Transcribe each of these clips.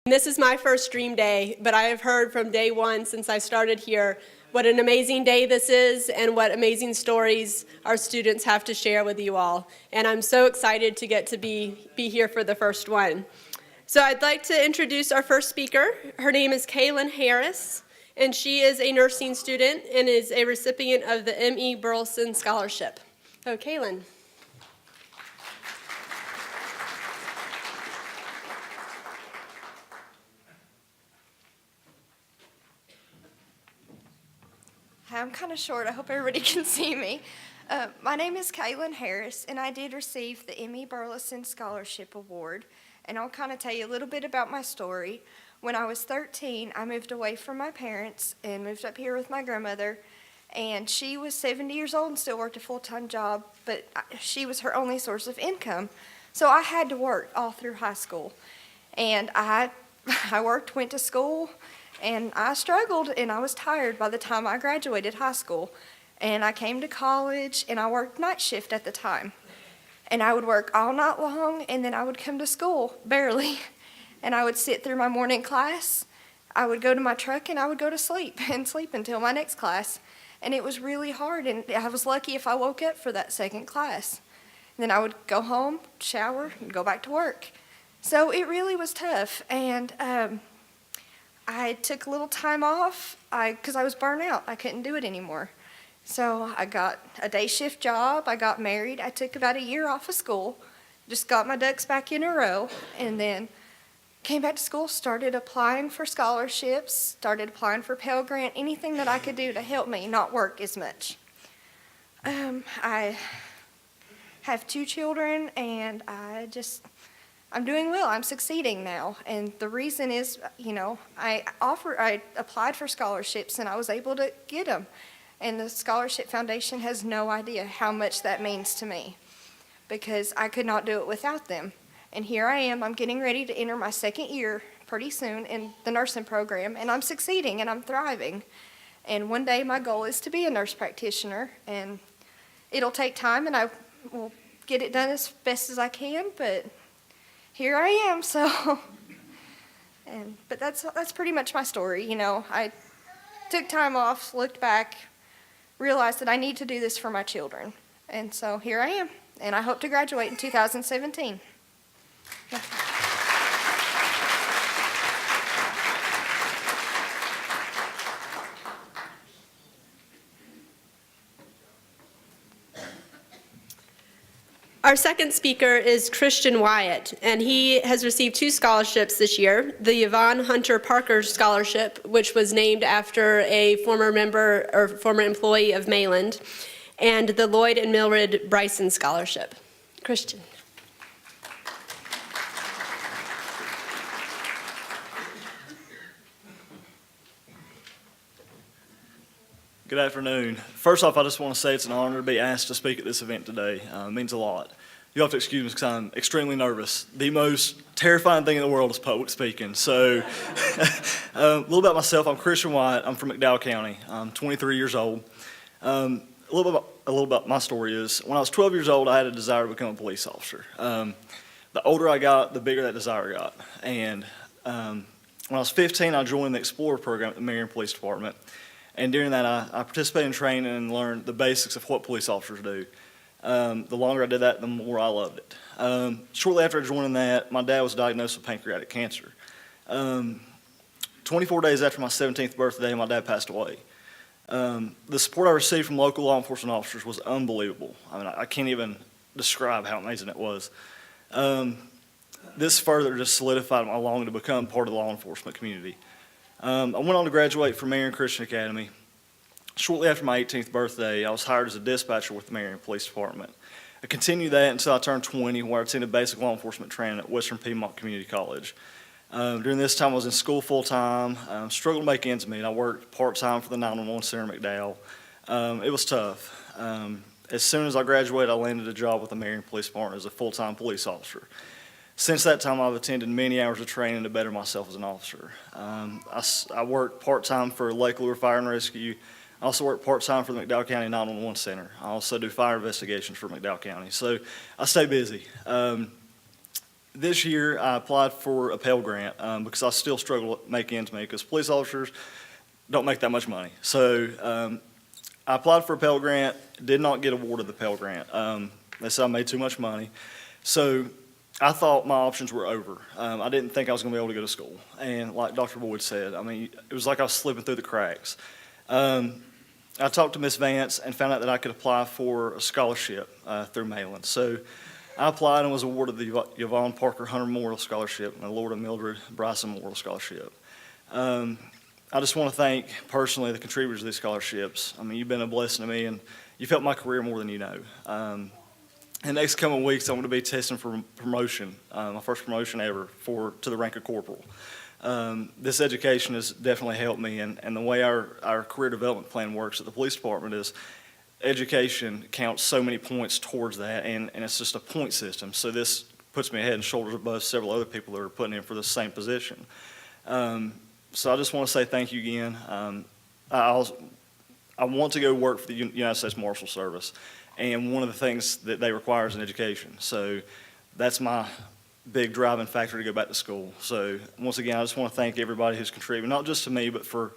This is my first Dream Day, but I have heard from day one since I started here what an amazing day this is and what amazing stories our students have to share with you all. And I'm so excited to get to be here for the first one. So I'd like to introduce our first speaker. Her name is Kaylin Harris, and she is a nursing student and is a recipient of the M.E. Burleson Scholarship. So Kaylin. Hi, I'm kind of short. I hope everybody can see me. My name is Kaylin Harris, and I did receive the M.E. Burleson Scholarship Award. And I'll kind of tell you a little bit about my story. When I was 13, I moved away from my parents and moved up here with my grandmother. And she was 70 years old and still worked a full-time job, but she was her only source of income. So I had to work all through high school. And I worked, went to school, and I struggled, and I was tired by the time I graduated high school. And I came to college, and I worked night shift at the time. And I would work all night long, and then I would come to school, barely. And I would sit through my morning class. I would go to my truck, and I would go to sleep and sleep until my next class. And it was really hard, and I was lucky if I woke up for that second class. And then I would go home, shower, and go back to work. So it really was tough. And I took a little time off because I was burnt out. I couldn't do it anymore. So I got a day shift job. I got married. I took about a year off of school, just got my ducks back in a row, and then came back to school, started applying for scholarships, started applying for Pell Grant, anything that I could do to help me not work as much. I have 2 children, and I'm doing well. I'm succeeding now. And the reason is, I applied for scholarships, and I was able to get them. And the Scholarship Foundation has no idea how much that means to me, because I could not do it without them. And here I am. I'm getting ready to enter my second year pretty soon in the nursing program, and I'm succeeding, and I'm thriving. And one day my goal is to be a nurse practitioner, and it'll take time, and I will get it done as best as I can, but here I am. But that's pretty much my story. I took time off, looked back, realized that I need to do this for my children. And so here I am, and I hope to graduate in 2017. Our second speaker is Christian Wyatt, and he has received 2 scholarships this year. The Yvonne Hunter Parker Scholarship, which was named after a former member or former employee of Mayland, and the Lloyd and Mildred Bryson Scholarship. Christian. Good afternoon. First off, I just want to say it's an honor to be asked to speak at this event today. It means a lot. You'll have to excuse me because I'm extremely nervous. The most terrifying thing in the world is public speaking. So a little about myself. I'm Christian Wyatt. I'm from McDowell County. I'm 23 years old. A little about my story is when I was 12 years old, I had a desire to become a police officer. The older I got, the bigger that desire got. And when I was 15, I joined the Explorer program at the Marion Police Department. And during that, I participated in training and learned the basics of what police officers do. The longer I did that, the more I loved it. Shortly after joining that, my dad was diagnosed with pancreatic cancer. 24 days after my 17th birthday, my dad passed away. The support I received from local law enforcement officers was unbelievable. I can't even describe how amazing it was. This further just solidified my longing to become part of the law enforcement community. I went on to graduate from Marion Christian Academy. Shortly after my 18th birthday, I was hired as a dispatcher with the Marion Police Department. I continued that until I turned 20, where I attended basic law enforcement training at Western Piedmont Community College. During this time, I was in school full-time, struggled to make ends meet. I worked part-time for the 911 Center in McDowell. It was tough. As soon as I graduated, I landed a job with the Marion Police Department as a full-time police officer. Since that time, I've attended many hours of training to better myself as an officer. I worked part-time for Lake Lure Fire and Rescue. I also work part-time for the McDowell County 911 Center. I also do fire investigations for McDowell County. So I stay busy. This year, I applied for a Pell Grant because I still struggle to make ends meet because police officers don't make that much money. So I applied for a Pell Grant, did not get awarded the Pell Grant. They said I made too much money. So I thought my options were over. I didn't think I was going to be able to go to school. And like Dr. Boyd said, I mean, it was like I was slipping through the cracks. I talked to Ms. Vance and found out that I could apply for a scholarship through Malin. So I applied and was awarded the Yvonne Parker Hunter Memorial Scholarship and the Lord and Mildred Bryson Memorial Scholarship. I just want to thank personally the contributors of these scholarships. I mean, you've been a blessing to me, and you've helped my career more than you know. In the next coming weeks, I'm going to be testing for promotion, my first promotion ever to the rank of corporal. This education has definitely helped me, and the way our career development plan works at the police department is education counts so many points towards that, and it's just a point system. So this puts me head and shoulders above several other people that are putting in for the same position. So I just want to say thank you again. I want to go work for the United States Marshal Service, and one of the things that they require is an education. So that's my big driving factor to go back to school. So once again, I just want to thank everybody who's contributed, not just to me, but for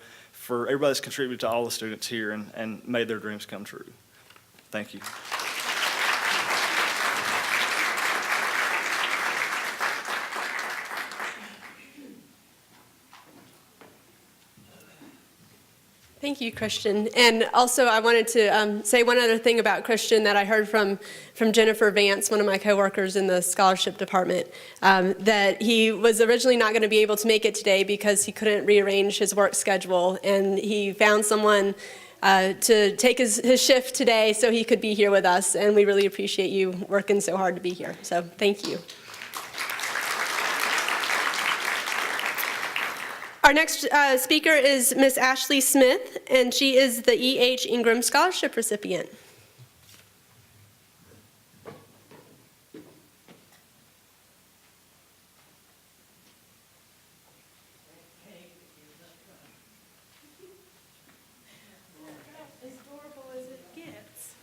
everybody that's contributed to all the students here and made their dreams come true. Thank you. Thank you, Christian. And also, I wanted to say one other thing about Christian that I heard from Jennifer Vance, one of my coworkers in the scholarship department, that he was originally not going to be able to make it today because he couldn't rearrange his work schedule, and he found someone to take his shift today so he could be here with us, and we really appreciate you working so hard to be here. So thank you. Our next speaker is Miss Ashley Smith, and she is the E.H. Ingram Scholarship recipient. As adorable as it gets.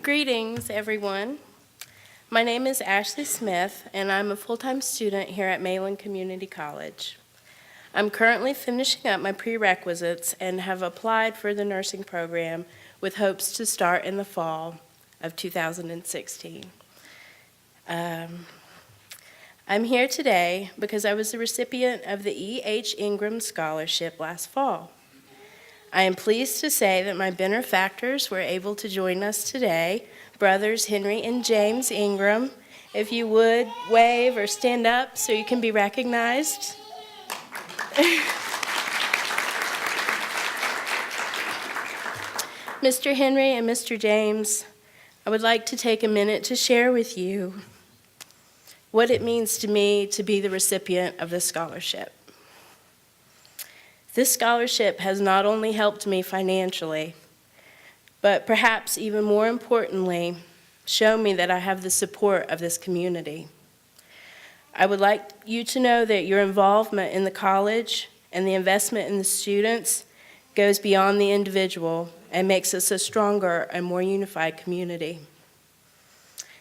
Greetings, everyone. My name is Ashley Smith, and I'm a full-time student here at Malin Community College. I'm currently finishing up my prerequisites and have applied for the nursing program with hopes to start in the fall of 2016. I'm here today because I was the recipient of the E.H. Ingram Scholarship last fall. I am pleased to say that my benefactors were able to join us today, brothers Henry and James Ingram. If you would wave or stand up so you can be recognized. Mr. Henry and Mr. James, I would like to take a minute to share with you what it means to me to be the recipient of this scholarship. This scholarship has not only helped me financially, but perhaps even more importantly, show me that I have the support of this community. I would like you to know that your involvement in the college and the investment in the students goes beyond the individual and makes us a stronger and more unified community.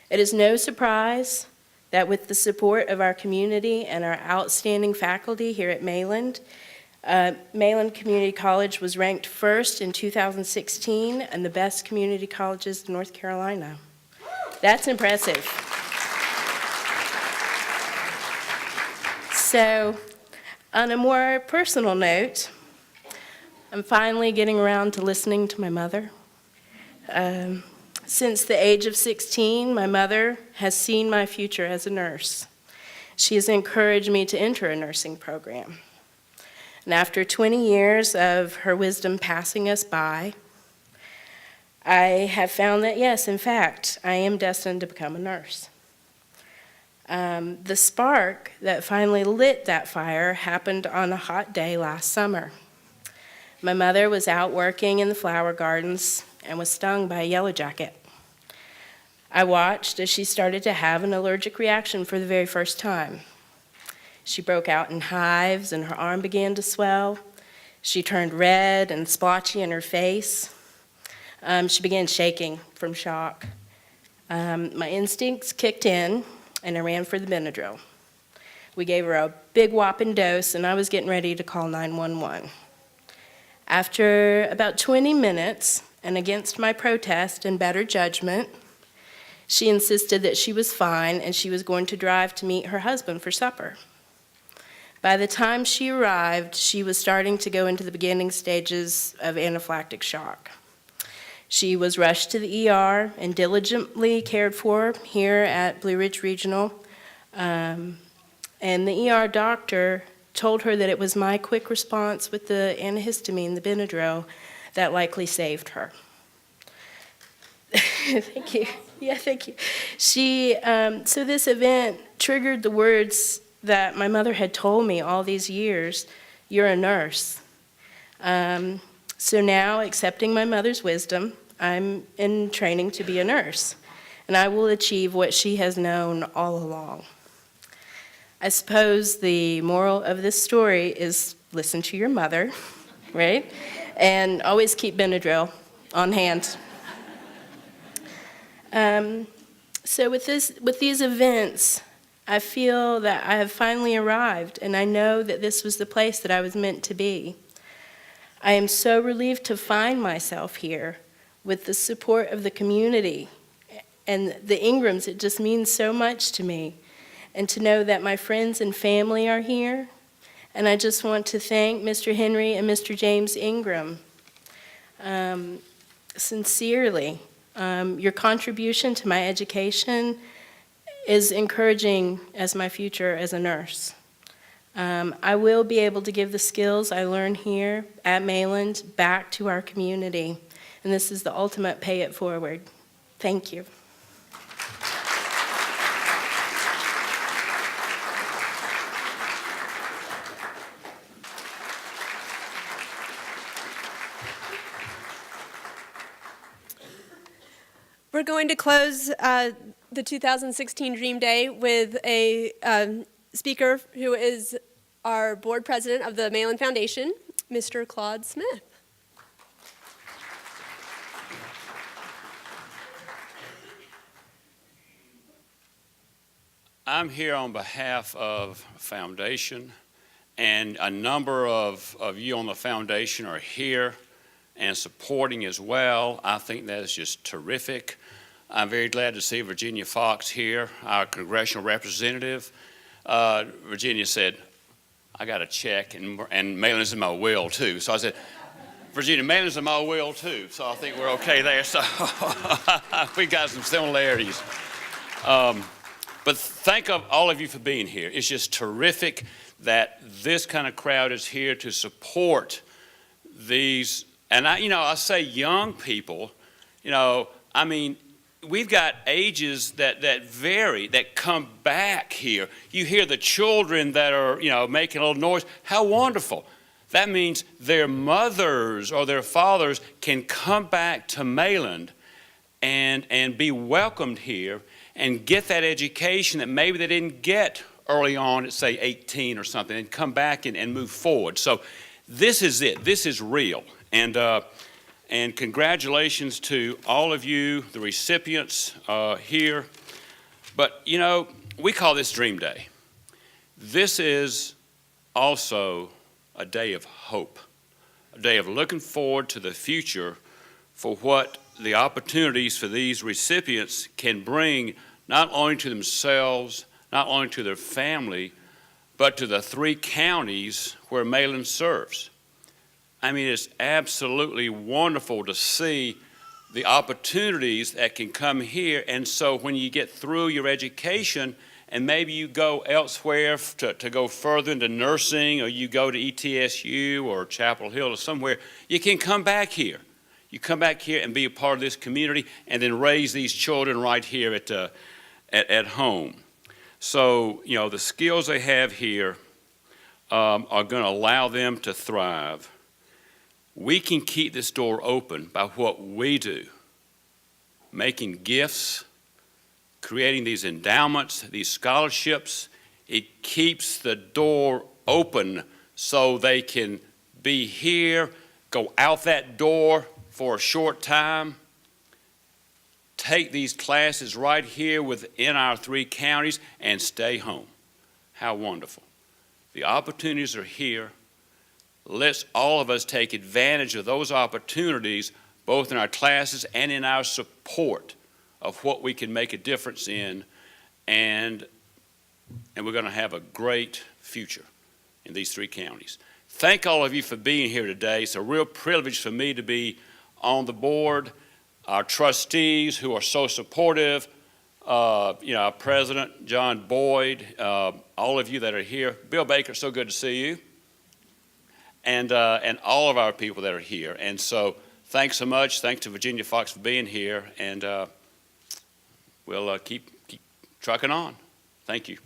It is no surprise that with the support of our community and our outstanding faculty here at Malin, Malin Community College was ranked first in 2016 and the best community colleges in North Carolina. That's impressive. So, on a more personal note, I'm finally getting around to listening to my mother. Since the age of 16, my mother has seen my future as a nurse. She has encouraged me to enter a nursing program. And after 20 years of her wisdom passing us by, I have found that, yes, in fact, I am destined to become a nurse. The spark that finally lit that fire happened on a hot day last summer. My mother was out working in the flower gardens and was stung by a yellow jacket. I watched as she started to have an allergic reaction for the very first time. She broke out in hives and her arm began to swell. She turned red and splotchy in her face. She began shaking from shock. My instincts kicked in, and I ran for the Benadryl. We gave her a big whopping dose, and I was getting ready to call 911. After about 20 minutes, and against my protest and better judgment, she insisted that she was fine and she was going to drive to meet her husband for supper. By the time she arrived, she was starting to go into the beginning stages of anaphylactic shock. She was rushed to the ER and diligently cared for here at Blue Ridge Regional. And the ER doctor told her that it was my quick response with the antihistamine, the Benadryl, that likely saved her. Thank you. Yeah, thank you. So this event triggered the words that my mother had told me all these years: "You're a nurse." So now, accepting my mother's wisdom, I'm in training to be a nurse, and I will achieve what she has known all along. I suppose the moral of this story is listen to your mother, right? And always keep Benadryl on hand. So with these events, I feel that I have finally arrived, and I know that this was the place that I was meant to be. I am so relieved to find myself here with the support of the community and the Ingrams. It just means so much to me. And to know that my friends and family are here. And I just want to thank Mr. Henry and Mr. James Ingram sincerely. Your contribution to my education is encouraging as my future as a nurse. I will be able to give the skills I learn here at Mayland back to our community. And this is the ultimate pay it forward. Thank you. We're going to close the 2016 Dream Day with a speaker who is our board president of the Mayland Foundation, Mr. Claude Smith. I'm here on behalf of Foundation, and a number of you on the Foundation are here and supporting as well. I think that is just terrific. I'm very glad to see Virginia Fox here, our congressional representative. Virginia said, I got a check, and Mayland's in my will too. So I said, Virginia, Mayland's in my will too. So I think we're okay there. So we got some similarities. But thank all of you for being here. It's just terrific that this kind of crowd is here to support these. And I say young people, I mean, we've got ages that vary, that come back here. You hear the children that are, making a little noise. How wonderful. That means their mothers or their fathers can come back to Mayland and be welcomed here and get that education that maybe they didn't get early on at, say, 18 or something, and come back and move forward. So this is it. This is real. And congratulations to all of you, the recipients here. But, we call this Dream Day. This is also a day of hope, a day of looking forward to the future for what the opportunities for these recipients can bring not only to themselves, not only to their family, but to the 3 counties where Mayland serves. I mean, it's absolutely wonderful to see the opportunities that can come here. And so when you get through your education and maybe you go elsewhere to go further into nursing, or you go to ETSU or Chapel Hill or somewhere, you can come back here. You come back here and be a part of this community and then raise these children right here at home. So, the skills they have here are going to allow them to thrive. We can keep this door open by what we do, making gifts, creating these endowments, these scholarships. It keeps the door open so they can be here, go out that door for a short time, take these classes right here within our 3 counties and stay home. How wonderful. The opportunities are here. Let's all of us take advantage of those opportunities, both in our classes and in our support of what we can make a difference in, and we're going to have a great future in these 3 counties. Thank all of you for being here today. It's a real privilege for me to be on the board. Our trustees who are so supportive, our president, John Boyd, all of you that are here. Bill Baker, so good to see you. And all of our people that are here. And so thanks so much. Thanks to Virginia Fox for being here. And we'll keep trucking on. Thank you.